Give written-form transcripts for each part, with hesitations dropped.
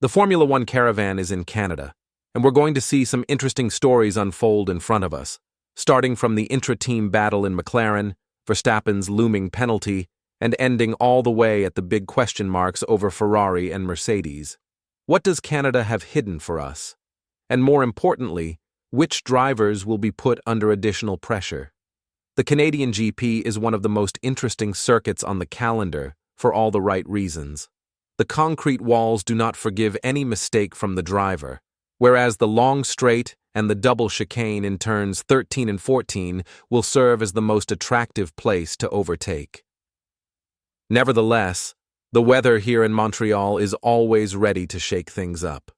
The Formula One caravan is in Canada, and we're going to see some interesting stories unfold in front of us, starting from the intra-team battle in McLaren, Verstappen's looming penalty, and ending all the way at the big question marks over Ferrari and Mercedes. What does Canada have hidden for us? And more importantly, which drivers will be put under additional pressure? The Canadian GP is one of the most interesting circuits on the calendar for all the right reasons. The concrete walls do not forgive any mistake from the driver, whereas the long straight and the double chicane in turns 13 and 14 will serve as the most attractive place to overtake. Nevertheless, the weather here in Montreal is always ready to shake things up.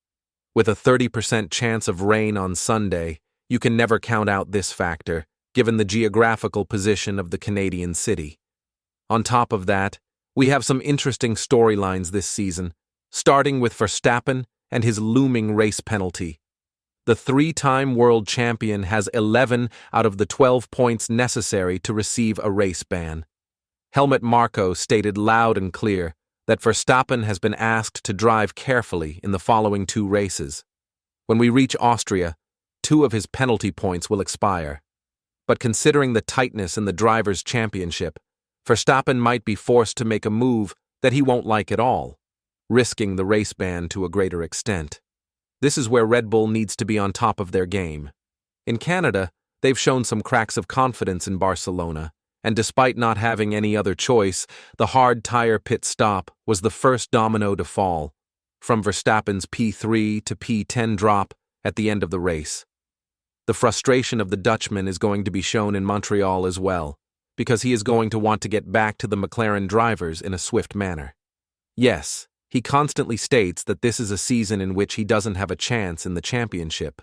With a 30% chance of rain on Sunday, you can never count out this factor, given the geographical position of the Canadian city. On top of that, we have some interesting storylines this season, starting with Verstappen and his looming race penalty. The three-time world champion has 11 out of the 12 points necessary to receive a race ban. Helmut Marko stated loud and clear that Verstappen has been asked to drive carefully in the following two races. When we reach Austria, 2 of his penalty points will expire. But considering the tightness in the Drivers' Championship, Verstappen might be forced to make a move that he won't like at all, risking the race ban to a greater extent. This is where Red Bull needs to be on top of their game. In Canada, they've shown some cracks of confidence in Barcelona, and despite not having any other choice, the hard tire pit stop was the first domino to fall, from Verstappen's P3 to P10 drop at the end of the race. The frustration of the Dutchman is going to be shown in Montreal as well, because he is going to want to get back to the McLaren drivers in a swift manner. Yes, he constantly states that this is a season in which he doesn't have a chance in the championship.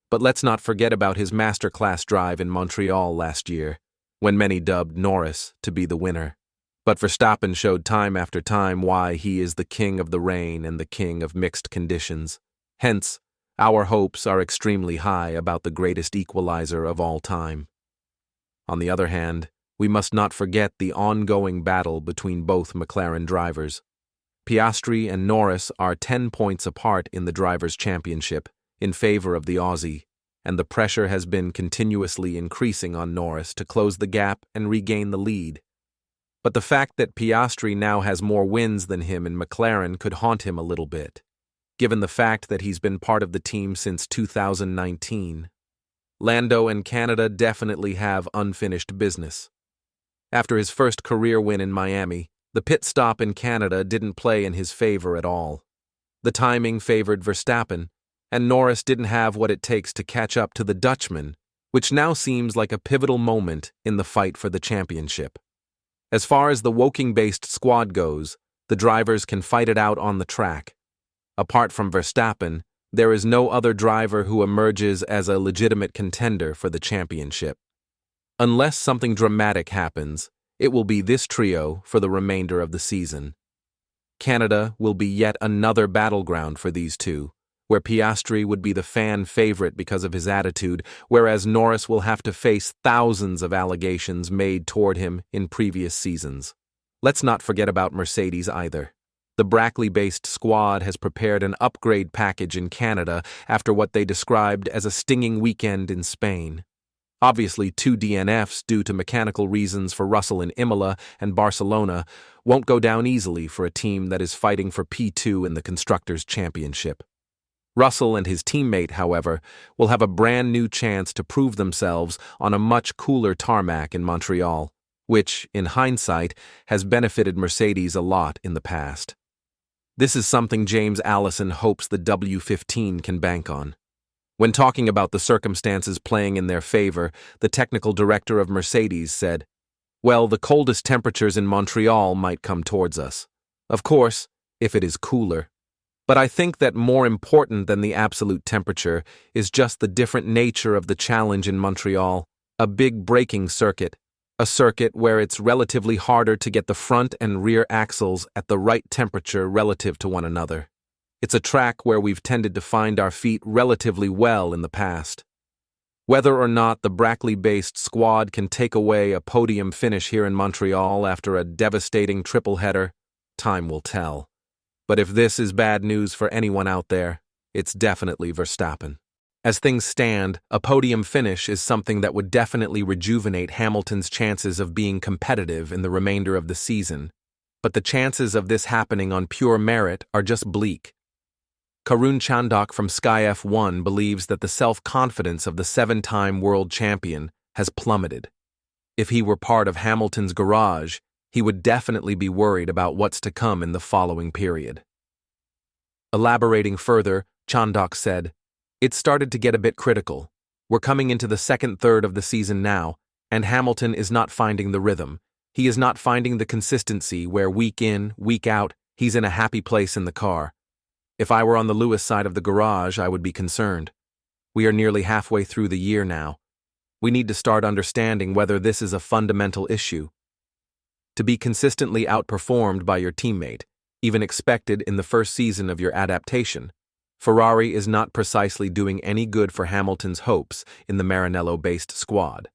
But let's not forget about his masterclass drive in Montreal last year, when many dubbed Norris to be the winner. But Verstappen showed time after time why he is the king of the rain and the king of mixed conditions. Hence, our hopes are extremely high about the greatest equalizer of all time. On the other hand, we must not forget the ongoing battle between both McLaren drivers. Piastri and Norris are 10 points apart in the Drivers' Championship in favor of the Aussie, and the pressure has been continuously increasing on Norris to close the gap and regain the lead. But the fact that Piastri now has more wins than him in McLaren could haunt him a little bit, given the fact that he's been part of the team since 2019. Lando and Canada definitely have unfinished business. After his first career win in Miami, the pit stop in Canada didn't play in his favor at all. The timing favored Verstappen, and Norris didn't have what it takes to catch up to the Dutchman, which now seems like a pivotal moment in the fight for the championship. As far as the Woking-based squad goes, the drivers can fight it out on the track. Apart from Verstappen, there is no other driver who emerges as a legitimate contender for the championship. Unless something dramatic happens, it will be this trio for the remainder of the season. Canada will be yet another battleground for these two, where Piastri would be the fan favorite because of his attitude, whereas Norris will have to face thousands of allegations made toward him in previous seasons. Let's not forget about Mercedes either. The Brackley-based squad has prepared an upgrade package in Canada after what they described as a stinging weekend in Spain. Obviously, 2 DNFs due to mechanical reasons for Russell in Imola and Barcelona won't go down easily for a team that is fighting for P2 in the Constructors' Championship. Russell and his teammate, however, will have a brand new chance to prove themselves on a much cooler tarmac in Montreal, which, in hindsight, has benefited Mercedes a lot in the past. This is something James Allison hopes the W15 can bank on. When talking about the circumstances playing in their favor, the technical director of Mercedes said, "Well, the coldest temperatures in Montreal might come towards us. Of course, if it is cooler. But I think that more important than the absolute temperature is just the different nature of the challenge in Montreal, a big braking circuit, a circuit where it's relatively harder to get the front and rear axles at the right temperature relative to one another. It's a track where we've tended to find our feet relatively well in the past. Whether or not the Brackley-based squad can take away a podium finish here in Montreal after a devastating triple header, time will tell. But if this is bad news for anyone out there, it's definitely Verstappen. As things stand, a podium finish is something that would definitely rejuvenate Hamilton's chances of being competitive in the remainder of the season, but the chances of this happening on pure merit are just bleak. Karun Chandok from Sky F1 believes that the self-confidence of the 7-time world champion has plummeted. If he were part of Hamilton's garage, he would definitely be worried about what's to come in the following period. Elaborating further, Chandok said, "It started to get a bit critical. We're coming into the second third of the season now, and Hamilton is not finding the rhythm. He is not finding the consistency where week in, week out, he's in a happy place in the car. If I were on the Lewis side of the garage, I would be concerned. We are nearly halfway through the year now. We need to start understanding whether this is a fundamental issue. To be consistently outperformed by your teammate, even expected in the first season of your adaptation, Ferrari is not precisely doing any good for Hamilton's hopes in the Maranello-based squad.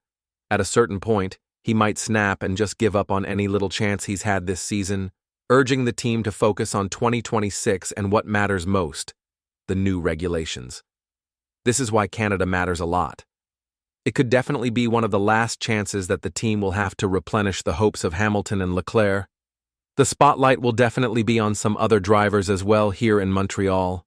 At a certain point, he might snap and just give up on any little chance he's had this season, urging the team to focus on 2026 and what matters most, the new regulations. This is why Canada matters a lot. It could definitely be one of the last chances that the team will have to replenish the hopes of Hamilton and Leclerc. The spotlight will definitely be on some other drivers as well here in Montreal.